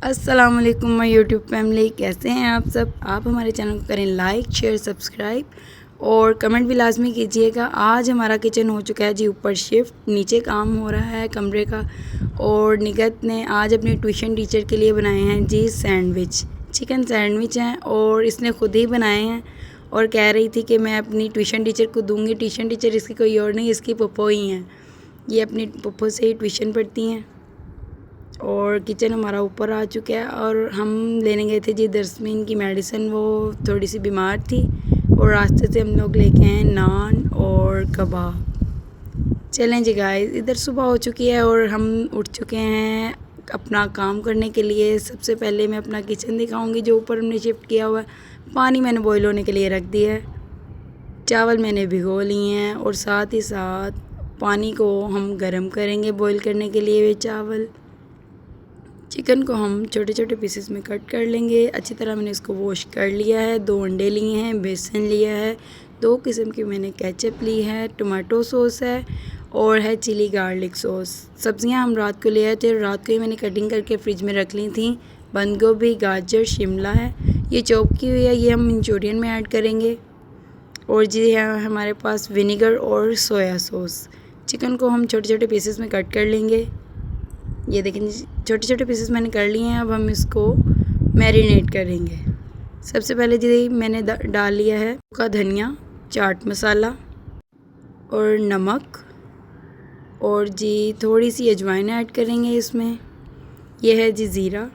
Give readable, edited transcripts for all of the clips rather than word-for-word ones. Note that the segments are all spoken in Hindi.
अस्सलाम वालेकुम माय यूट्यूब फैमिली, कैसे हैं आप सब। आप हमारे चैनल को करें लाइक, शेयर, सब्सक्राइब और कमेंट भी लाजमी कीजिएगा। आज हमारा किचन हो चुका है जी ऊपर शिफ्ट, नीचे काम हो रहा है कमरे का। और निगत ने आज अपने ट्यूशन टीचर के लिए बनाए हैं जी सैंडविच, चिकन सैंडविच हैं और इसने ख़ुद ही बनाए हैं। और कह रही थी कि मैं अपनी ट्यूशन टीचर को दूँगी। ट्यूशन टीचर इसकी कोई और नहीं, इसकी पप्पो ही हैं। ये अपनी पप्पो से ही ट्यूशन पढ़ती हैं। और किचन हमारा ऊपर आ चुका है और हम लेने गए थे जी दरस्मीन की मेडिसिन, वो थोड़ी सी बीमार थी और रास्ते से हम लोग लेके आए नान और कबाब। चलें जी गाइस, इधर सुबह हो चुकी है और हम उठ चुके हैं अपना काम करने के लिए। सबसे पहले मैं अपना किचन दिखाऊंगी जो ऊपर हमने शिफ्ट किया हुआ है। पानी मैंने बॉईल होने के लिए रख दिया है, चावल मैंने भिगो लिए हैं और साथ ही साथ पानी को हम गर्म करेंगे बॉईल करने के लिए वे चावल। चिकन को हम छोटे छोटे पीसेस में कट कर लेंगे। अच्छी तरह मैंने इसको वॉश कर लिया है। 2 अंडे लिए हैं, बेसन लिया है, 2 किस्म की मैंने केचप ली है, टमाटो सॉस है और है चिली गार्लिक सॉस। सब्जियां हम रात को ले आए थे, रात को ही मैंने कटिंग करके फ्रिज में रख ली थी। बंद गोभी, गाजर, शिमला है, ये चॉप की हुई है, ये हम मंचूरियन में ऐड करेंगे। और जी है हमारे पास विनेगर और सोया सॉस। चिकन को हम छोटे छोटे पीसेस में कट कर लेंगे। ये देखें छोटे छोटे पीसेस मैंने कर लिए हैं। अब हम इसको मैरिनेट करेंगे। सबसे पहले जी मैंने डाल लिया है सूखा धनिया, चाट मसाला और नमक और जी थोड़ी सी अजवाइन ऐड करेंगे इसमें। यह है जी ज़ीरा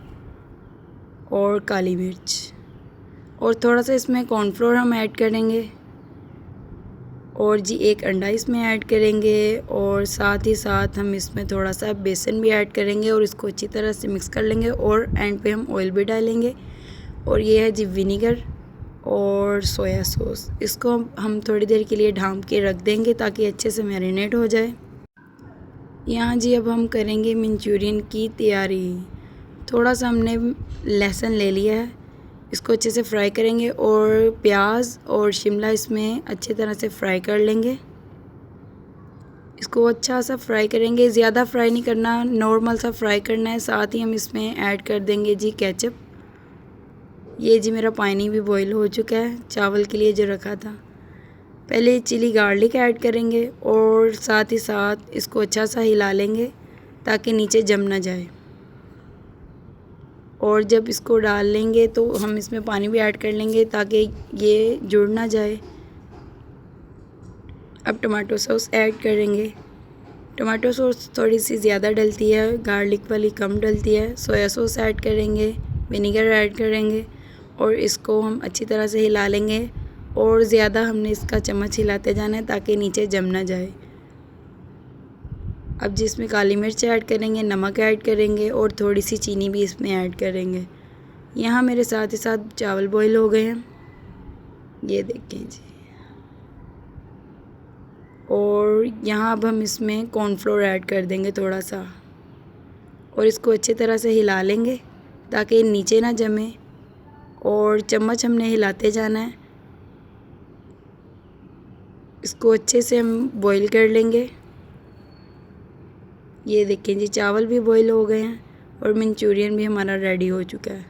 और काली मिर्च और थोड़ा सा इसमें कॉर्नफ्लोर हम ऐड करेंगे। और जी 1 अंडा इसमें ऐड करेंगे और साथ ही साथ हम इसमें थोड़ा सा बेसन भी ऐड करेंगे और इसको अच्छी तरह से मिक्स कर लेंगे और एंड पे हम ऑयल भी डालेंगे। और ये है जी विनेगर और सोया सॉस। इसको हम थोड़ी देर के लिए ढाँप के रख देंगे ताकि अच्छे से मैरिनेट हो जाए। यहाँ जी अब हम करेंगे मंचूरियन की तैयारी। थोड़ा सा हमने लहसुन ले लिया है, इसको अच्छे से फ्राई करेंगे और प्याज और शिमला इसमें अच्छी तरह से फ्राई कर लेंगे। इसको अच्छा सा फ्राई करेंगे, ज़्यादा फ्राई नहीं करना, नॉर्मल सा फ्राई करना है। साथ ही हम इसमें ऐड कर देंगे जी केचप। ये जी मेरा पानी भी बॉईल हो चुका है चावल के लिए जो रखा था। पहले चिली गार्लिक ऐड करेंगे और साथ ही साथ इसको अच्छा सा हिला लेंगे ताकि नीचे जम ना जाए। और जब इसको डाल लेंगे तो हम इसमें पानी भी ऐड कर लेंगे ताकि ये जुड़ ना जाए। अब टमाटो सॉस ऐड करेंगे। टमाटो सॉस थोड़ी सी ज़्यादा डलती है, गार्लिक वाली कम डलती है। सोया सॉस ऐड करेंगे, विनेगर ऐड करेंगे और इसको हम अच्छी तरह से हिला लेंगे। और ज़्यादा हमने इसका चम्मच हिलाते जाना है ताकि नीचे जम ना जाए। अब जिसमें काली मिर्च ऐड करेंगे, नमक ऐड करेंगे और थोड़ी सी चीनी भी इसमें ऐड करेंगे। यहाँ मेरे साथ ही साथ चावल बॉईल हो गए हैं, ये देखें जी। और यहाँ अब हम इसमें कॉर्नफ्लोर ऐड कर देंगे थोड़ा सा और इसको अच्छी तरह से हिला लेंगे ताकि नीचे ना जमे। और चम्मच हमने हिलाते जाना है। इसको अच्छे से हम बॉईल कर लेंगे। ये देखें जी चावल भी बॉईल हो गए हैं और मंचूरियन भी हमारा रेडी हो चुका है।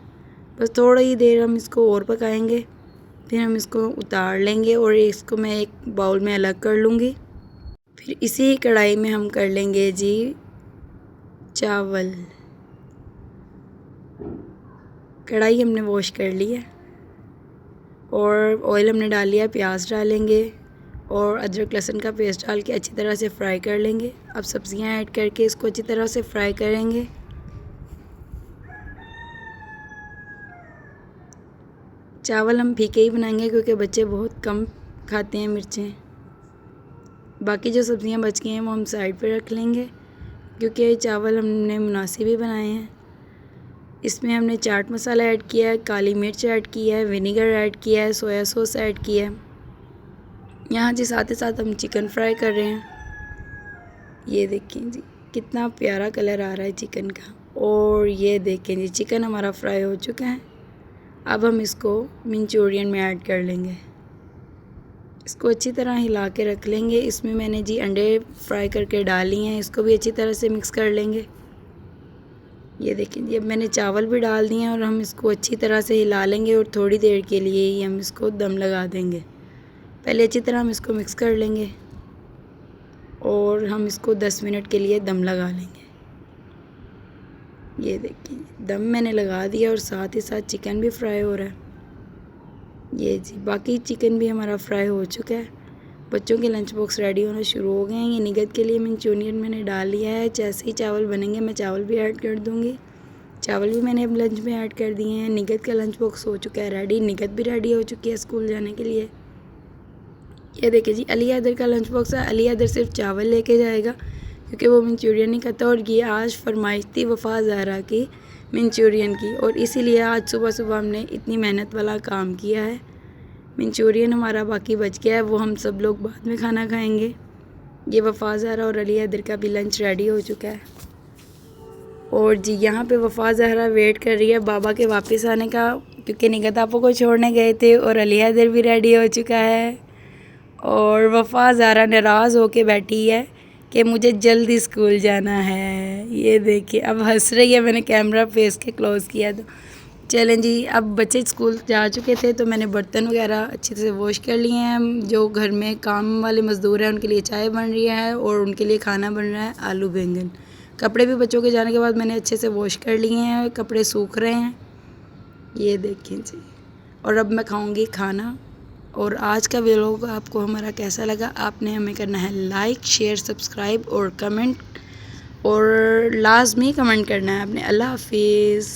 बस थोड़ा ही देर हम इसको और पकाएंगे, फिर हम इसको उतार लेंगे और इसको मैं एक बाउल में अलग कर लूँगी। फिर इसी कढ़ाई में हम कर लेंगे जी चावल। कढ़ाई हमने वॉश कर ली है और ऑयल हमने डाल लिया, प्याज डालेंगे और अदरक लहसुन का पेस्ट डाल के अच्छी तरह से फ्राई कर लेंगे। अब सब्जियां ऐड करके इसको अच्छी तरह से फ्राई करेंगे। चावल हम फीके ही बनाएंगे क्योंकि बच्चे बहुत कम खाते हैं मिर्चें। बाकी जो सब्जियां बच गई हैं वो हम साइड पे रख लेंगे क्योंकि चावल हमने मुनासिब ही बनाए हैं। इसमें हमने चाट मसाला ऐड किया है, काली मिर्च ऐड की है, विनेगर ऐड किया है, सोया सॉस ऐड किया है। यहाँ जी साथ ही साथ हम चिकन फ्राई कर रहे हैं। ये देखें जी कितना प्यारा कलर आ रहा है चिकन का। और ये देखें जी चिकन हमारा फ्राई हो चुका है। अब हम इसको मंचूरियन में ऐड कर लेंगे। इसको अच्छी तरह हिला के रख लेंगे। इसमें मैंने जी अंडे फ्राई करके डाली हैं, इसको भी अच्छी तरह से मिक्स कर लेंगे। ये देखिए जी, अब मैंने चावल भी डाल दिए हैं और हम इसको अच्छी तरह से हिला लेंगे और थोड़ी देर के लिए ही हम इसको दम लगा देंगे। पहले अच्छी तरह हम इसको मिक्स कर लेंगे और हम इसको 10 मिनट के लिए दम लगा लेंगे। ये देखिए दम मैंने लगा दिया और साथ ही साथ चिकन भी फ्राई हो रहा है। ये जी बाकी चिकन भी हमारा फ्राई हो चुका है। बच्चों के लंच बॉक्स रेडी होना शुरू हो गए हैं। ये निगत के लिए मंचूरियन मैंने डाल लिया है। जैसे ही चावल बनेंगे मैं चावल भी ऐड कर दूँगी। चावल भी मैंने अब लंच में ऐड कर दिए हैं। निगत का लंच बॉक्स हो चुका है रेडी। निगत भी रेडी हो चुकी है स्कूल जाने के लिए। ये देखिए जी अली हैदर का लंच बॉक्स है। अली हैदर सिर्फ चावल लेके जाएगा क्योंकि वो मंचूरियन नहीं खाता और ये आज फरमाइश थी वफ़ा ज़हरा की मंचूरियन की और इसीलिए आज सुबह सुबह हमने इतनी मेहनत वाला काम किया है। मंचूरियन हमारा बाकी बच गया है, वो हम सब लोग बाद में खाना खाएंगे। ये वफ़ा ज़हरा और अली हैदर का भी लंच रेडी हो चुका है। और जी यहाँ पे वफ़ा ज़हरा वेट कर रही है बाबा के वापस आने का क्योंकि निगत आपो को छोड़ने गए थे और अली हैदर भी रेडी हो चुका है। और वफ़ा ज़हरा नाराज़ होके बैठी है कि मुझे जल्दी स्कूल जाना है। ये देखिए अब हंस रही है। मैंने कैमरा फेस के क्लोज़ किया तो चलें जी। अब बच्चे स्कूल जा चुके थे तो मैंने बर्तन वगैरह अच्छे से वॉश कर लिए हैं। जो घर में काम वाले मज़दूर हैं उनके लिए चाय बन रही है और उनके लिए खाना बन रहा है आलू बैंगन। कपड़े भी बच्चों के जाने के बाद मैंने अच्छे से वॉश कर लिए हैं। कपड़े सूख रहे हैं। ये देखिए जी और अब मैं खाऊंगी खाना। और आज का व्लॉग आपको हमारा कैसा लगा आपने हमें करना है लाइक शेयर सब्सक्राइब और कमेंट और लाजमी कमेंट करना है आपने। अल्लाह हाफिज़।